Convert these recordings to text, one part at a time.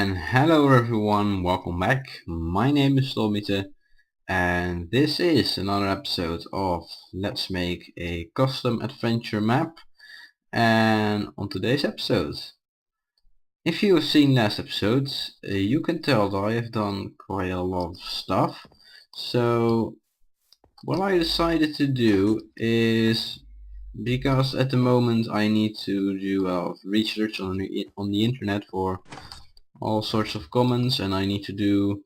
And hello everyone, welcome back. My name is Tommyte and this is another episode of Let's Make a Custom Adventure Map. And on today's episode, if you have seen last episodes, you can tell that I have done quite a lot of stuff. So what I decided to do is, because at the moment I need to do research on the internet for all sorts of comments, and I need to do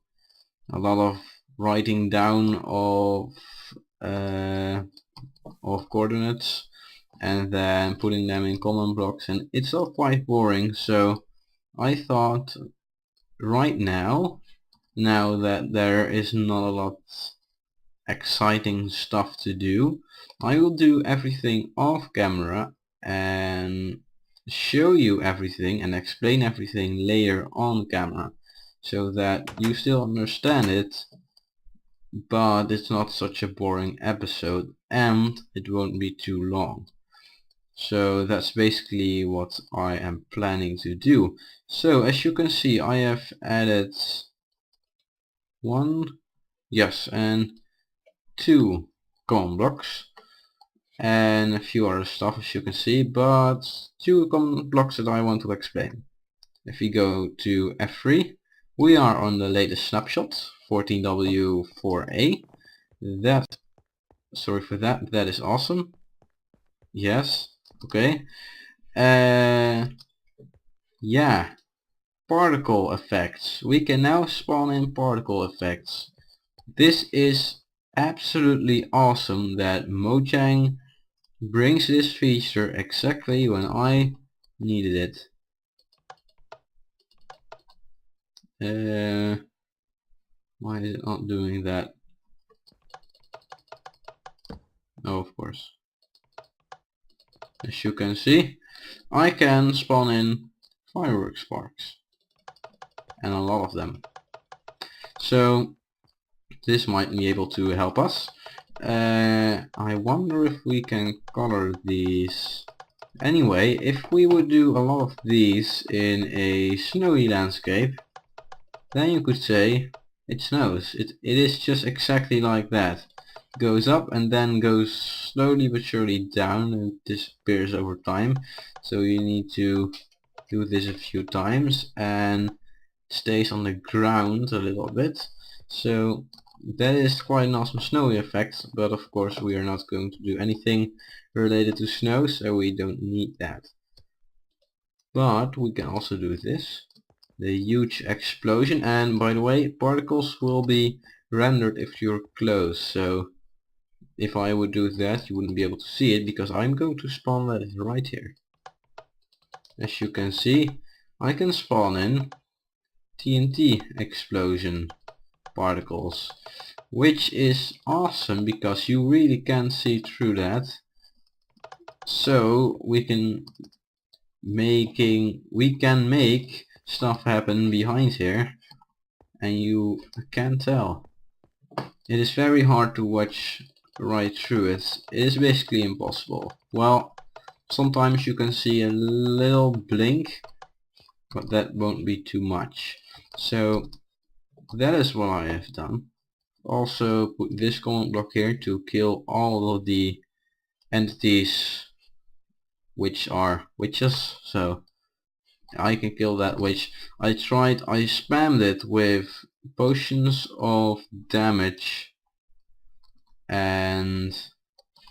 a lot of writing down uh, of coordinates and then putting them in comment blocks, and it's all quite boring. So I thought right now that there is not a lot exciting stuff to do, I will do everything off camera and show you everything and explain everything later on camera, so that you still understand it, but it's not such a boring episode and it won't be too long. So that's basically what I am planning to do. So as you can see, I have added and two common blocks and a few other stuff, as you can see, but two common blocks that I want to explain. If we go to F3, we are on the latest snapshot 14W4A. Sorry for that, that is awesome. Yes, okay. Yeah, particle effects. We can now spawn in particle effects. This is absolutely awesome that Mojang brings this feature exactly when I needed it. Why is it not doing that? Oh, of course. As you can see, I can spawn in fireworks sparks, and a lot of them. So this might be able to help us. I wonder if we can color these. Anyway, if we would do a lot of these in a snowy landscape, then you could say it snows. It is just exactly like that. Goes up and then goes slowly but surely down and disappears over time. So you need to do this a few times and stays on the ground a little bit. So that is quite an awesome snowy effect, but of course we are not going to do anything related to snow, so we don't need that. But we can also do this, the huge explosion, and by the way, particles will be rendered if you're close, so if I would do that you wouldn't be able to see it, because I'm going to spawn that right here. As you can see, I can spawn in TNT explosion particles, which is awesome because you really can't see through that. So we can make stuff happen behind here and you can't tell. It is very hard to watch right through it. It is basically impossible. Well, sometimes you can see a little blink, but that won't be too much. So that is what I have done. Also put this command block here to kill all of the entities which are witches, so I can kill that witch. I spammed it with potions of damage, and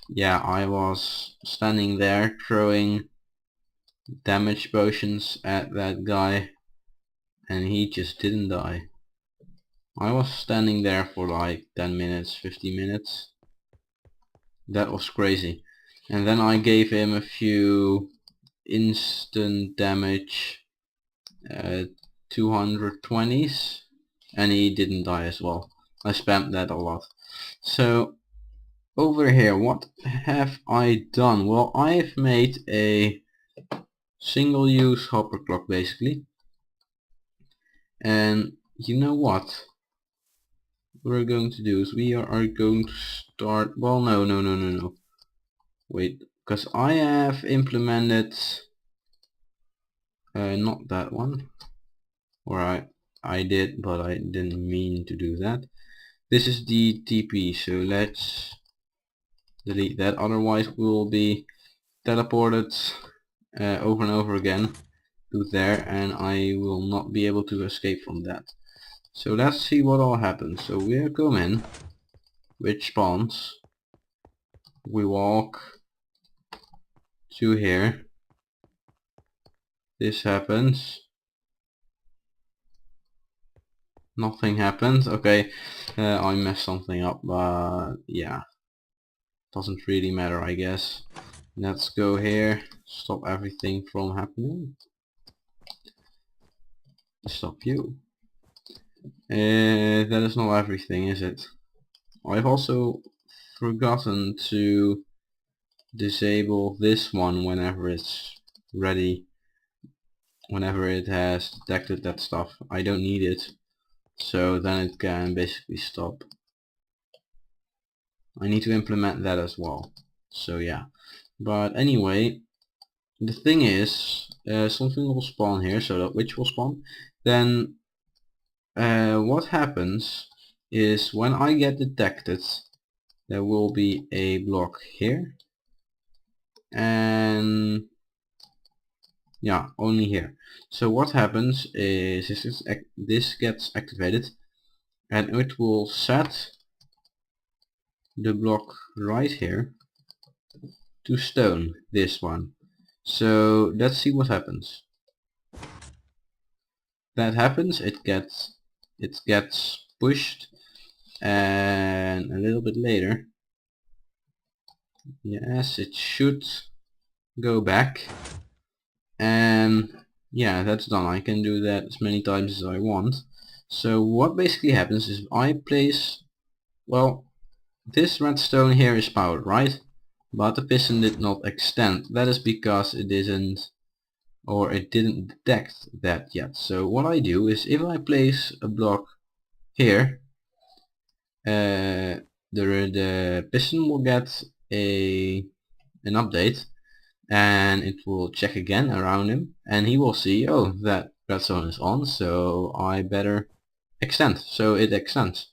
yeah, I was standing there throwing damage potions at that guy and he just didn't die. I was standing there for like 10 minutes, 15 minutes. That was crazy. And then I gave him a few instant damage 220s and he didn't die as well. I spammed that a lot. So over here, what have I done? Well, I've made a single use hopper clock basically. And you know what we're going to do is we are going to start, well no, wait, because I have implemented not that one. or I did, but I didn't mean to do that. This is the TP, so let's delete that, otherwise we'll be teleported over and over again to there, and I will not be able to escape from that. So let's see what all happens. So we come in, which spawns, we walk to here, this happens, nothing happens. Okay, I messed something up, but yeah, doesn't really matter, I guess. Let's go here, stop everything from happening. Stop you. That is not everything, is it? I've also forgotten to disable this one whenever it's ready, whenever it has detected that stuff. I don't need it, so then it can basically stop. I need to implement that as well, so yeah. But anyway, the thing is, something will spawn here, so that witch will spawn. Then what happens is when I get detected, there will be a block here, and yeah, only here. So what happens is this gets activated, and it will set the block right here to stone, this one. So let's see what happens. That happens, it gets pushed, and a little bit later, yes, it should go back, and yeah, that's done. I can do that as many times as I want. So what basically happens is I place, well, this redstone here is powered, right? But the piston did not extend. That is because it isn't, or it didn't detect that yet. So what I do is, if I place a block here, the piston will get an update, and it will check again around him, and he will see, oh, that redstone is on, so I better extend. So it extends.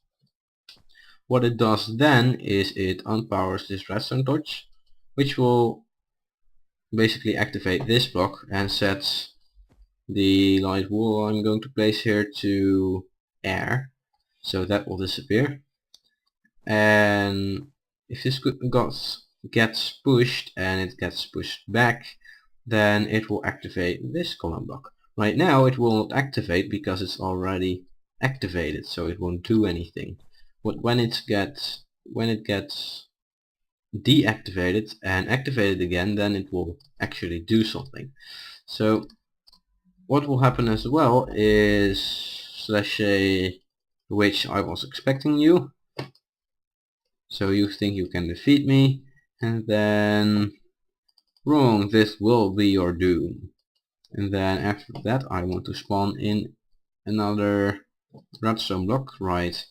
What it does then is it unpowers this redstone torch, which will basically activate this block and sets the light wall I'm going to place here to air, so that will disappear. And if this gets pushed and it gets pushed back, then it will activate this column block. Right now it will not activate because it's already activated, so it won't do anything. But when it gets deactivated and activated again, then it will actually do something. So what will happen as well is, slash a, which I was expecting you, so you think you can defeat me, and then wrong, this will be your doom. And then after that I want to spawn in another redstone block right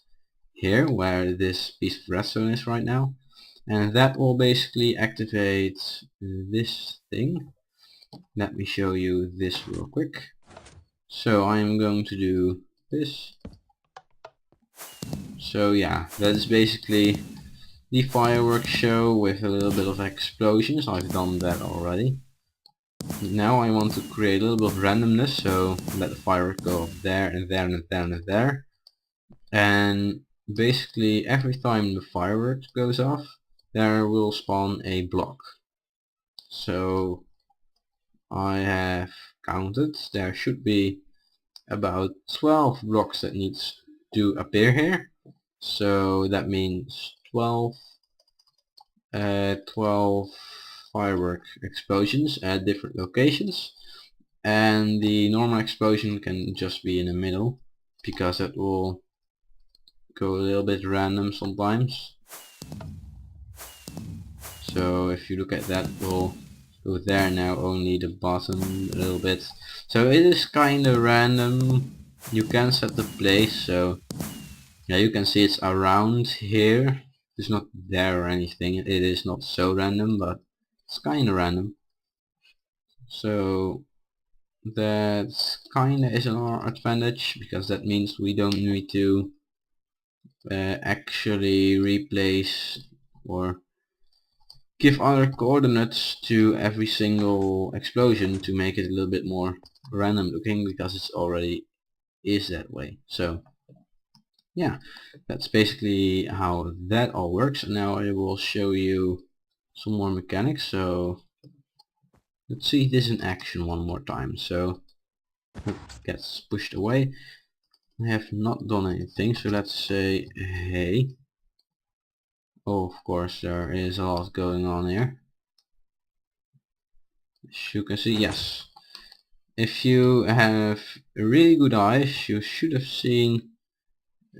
here where this piece of redstone is right now, and that will basically activate this thing. Let me show you this real quick. So I'm going to do this. So yeah, that is basically the fireworks show with a little bit of explosions. I've done that already. Now I want to create a little bit of randomness, so let the firework go up there and there and there and there. And basically every time the firework goes off, there will spawn a block. So I have counted, there should be about 12 blocks that needs to appear here. So that means 12 firework explosions at different locations, and the normal explosion can just be in the middle because it will go a little bit random sometimes. So if you look at that, we'll go there now, only the bottom a little bit. So it is kinda random. You can set the place, so yeah, you can see it's around here. It's not there or anything. It is not so random, but it's kinda random. So that kinda is an our advantage, because that means we don't need to actually replace or give other coordinates to every single explosion to make it a little bit more random looking, because it's already is that way. So yeah, that's basically how that all works. Now I will show you some more mechanics. So let's see this in action one more time. So it gets pushed away. I have not done anything, so let's say hey. Oh, of course there is a lot going on here. As you can see, yes. If you have really good eyes, you should have seen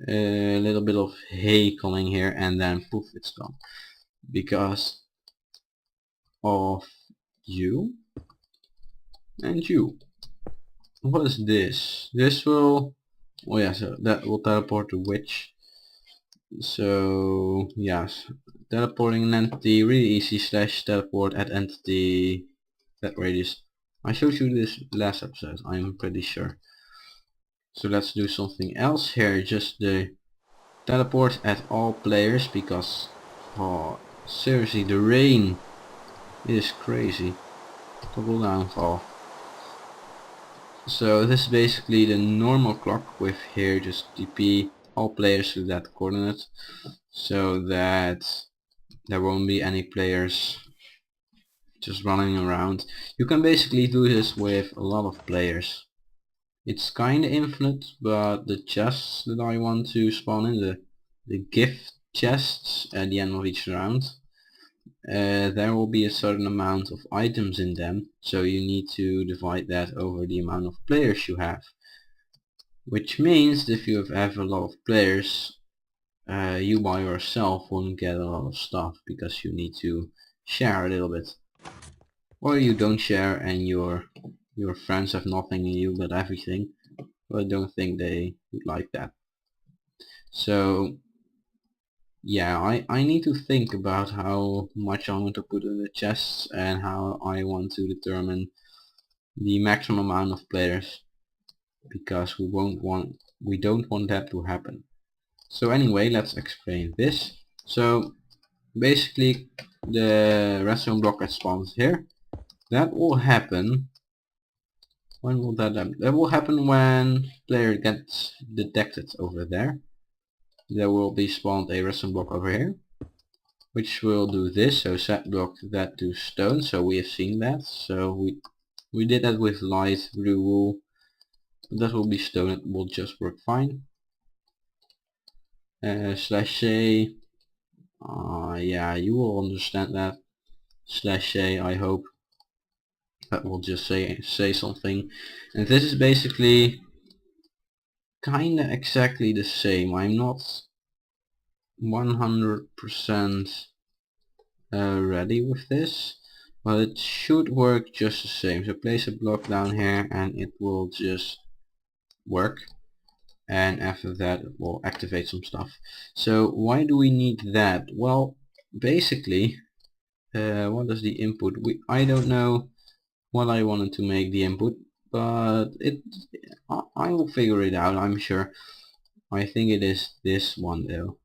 a little bit of hay coming here, and then poof, it's gone. Because of you and you. What is this? This will... oh yeah, so that will teleport the witch. So yes, teleporting an entity really easy, slash teleport at entity that radius. I showed you this last episode, I'm pretty sure. So let's do something else here, just the teleport at all players, because oh seriously, the rain is crazy. Double downfall. So this is basically the normal clock, with here just TP all players to that coordinate, so that there won't be any players just running around. You can basically do this with a lot of players. It's kinda infinite, but the chests that I want to spawn in, the gift chests at the end of each round, there will be a certain amount of items in them, so you need to divide that over the amount of players you have. Which means that if you have a lot of players, you by yourself won't get a lot of stuff, because you need to share a little bit. Or you don't share and your friends have nothing and you got everything. But I don't think they would like that. So yeah, I need to think about how much I want to put in the chests and how I want to determine the maximum amount of players, because we don't want that to happen. So anyway, let's explain this. So basically the redstone block that spawns here, that will happen... when will that happen? That will happen when player gets detected over there. There will be spawned a redstone block over here, which will do this. So set block that to stone. So we have seen that. So we did that with light blue wool. That will be stone. It will just work fine. Slash say, yeah, you will understand that. Slash say, I hope. That will just say something. And this is basically kinda exactly the same. I'm not 100% ready with this, but it should work just the same. So place a block down here and it will just work, and after that it will activate some stuff. So why do we need that? Well, basically, what is the input? I don't know what I wanted to make the input, but I will figure it out, I'm sure. I think it is this one though.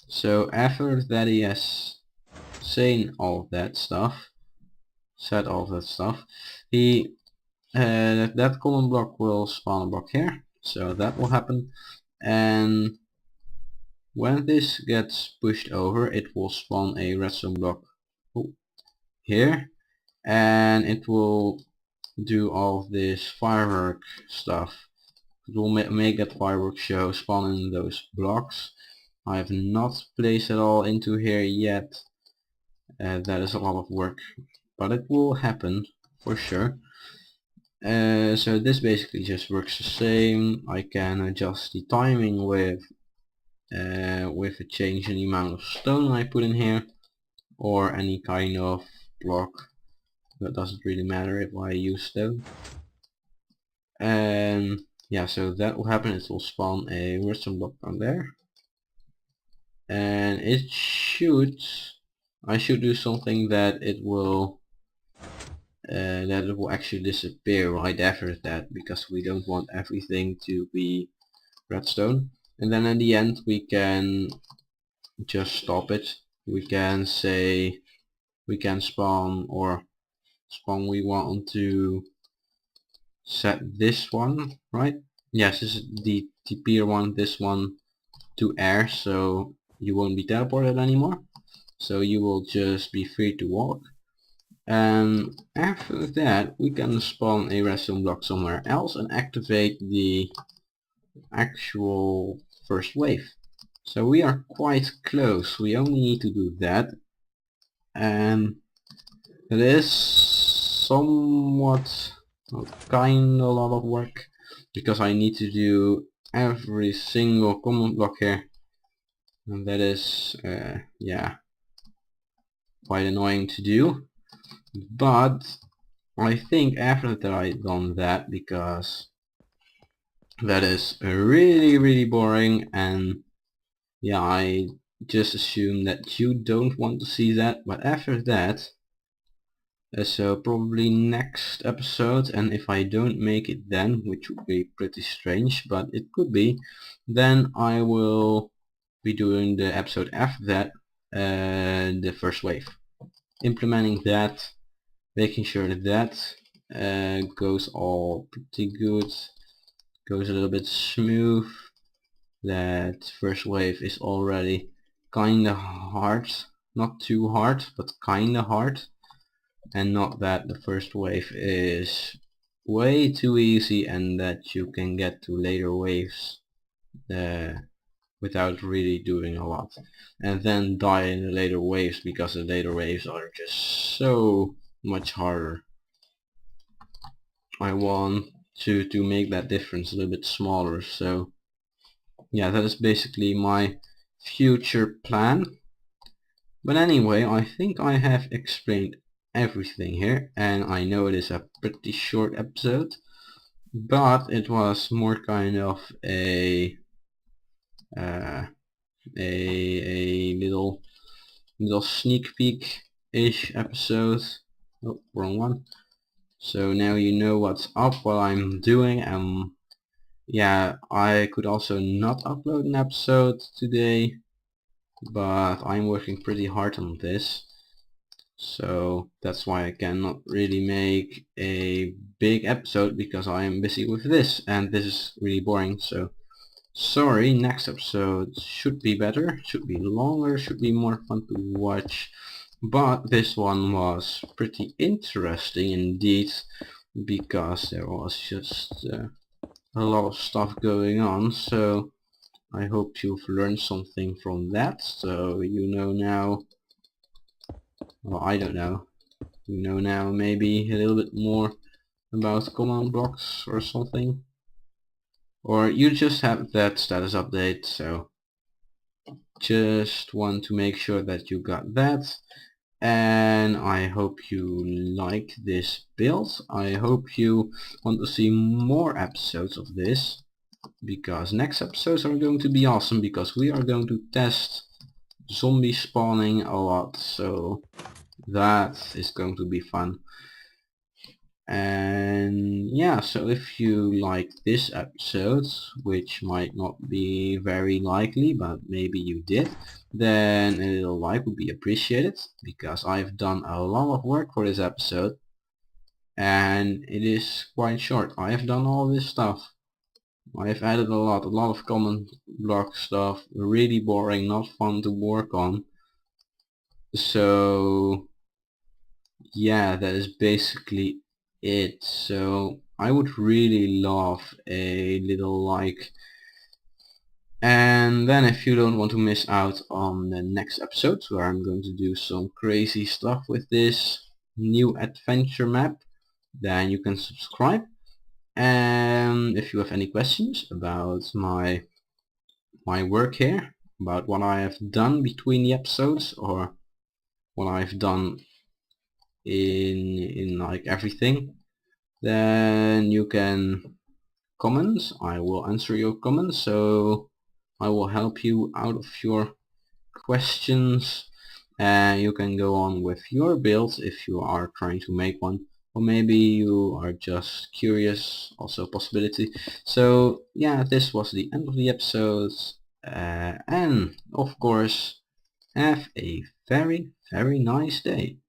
So after that he has saying all that stuff, said all that stuff, he that common block will spawn a block here, so that will happen, and when this gets pushed over it will spawn a redstone block here, and it will do all of this firework stuff. It will make that firework show spawn in those blocks. I have not placed it all into here yet. That is a lot of work, but it will happen for sure. So this basically just works the same. I can adjust the timing with a change in the amount of stone I put in here, or any kind of block. That doesn't really matter if I use stone. And yeah, so that will happen. It will spawn a redstone block on there, and I should do something that it will that it will actually disappear right after that, because we don't want everything to be redstone. And then in the end we can just stop it. We can say we can spawn we want to set this one, right? Yes, this is the TP one, this one to air, so you won't be teleported anymore. So you will just be free to walk. And after that we can spawn a redstone block somewhere else and activate the actual first wave. So we are quite close, we only need to do that. And it is somewhat, well, kinda a lot of work, because I need to do every single command block here, and that is yeah, quite annoying to do. But I think after that I've done that, because that is really boring, and yeah, I just assume that you don't want to see that. But after that, so probably next episode, and if I don't make it then, which would be pretty strange, but it could be, then I will be doing the episode after that, the first wave. Implementing that, making sure that that goes all pretty good, goes a little bit smooth. That first wave is already kinda hard, not too hard, but kinda hard. And not that the first wave is way too easy and that you can get to later waves uh, without really doing a lot, and then die in the later waves because the later waves are just so much harder. I want to make that difference a little bit smaller, so yeah, that is basically my future plan. But anyway, I think I have explained everything here, and I know it is a pretty short episode, but it was more kind of uh, a little sneak peek-ish episode. Oh, wrong one. So now you know what's up, what I'm doing. Yeah, I could also not upload an episode today, but I'm working pretty hard on this. So that's why I cannot really make a big episode, because I am busy with this, and this is really boring. So sorry, next episode should be better, should be longer, should be more fun to watch. But this one was pretty interesting indeed, because there was just a lot of stuff going on. So I hope you've learned something from that. So you know now, well, I don't know, you know now maybe a little bit more about command blocks or something. Or you just have that status update, so just want to make sure that you got that. And I hope you like this build. I hope you want to see more episodes of this, because next episodes are going to be awesome, because we are going to test zombie spawning a lot, so that is going to be fun. And yeah, so if you like this episode, which might not be very likely, but maybe you did, then a little like would be appreciated, because I've done a lot of work for this episode and it is quite short. I have done all this stuff. I've added a lot of command block stuff, really boring, not fun to work on. So yeah, that is basically it. So I would really love a little like, and then if you don't want to miss out on the next episodes, where I'm going to do some crazy stuff with this new adventure map, then you can subscribe. And if you have any questions about my work here, about what I have done between the episodes, or what I've done in like everything, then you can comment. I will answer your comments, so I will help you out of your questions, and you can go on with your build if you are trying to make one. or maybe you are just curious, also a possibility. So yeah, this was the end of the episode, and of course have a very nice day.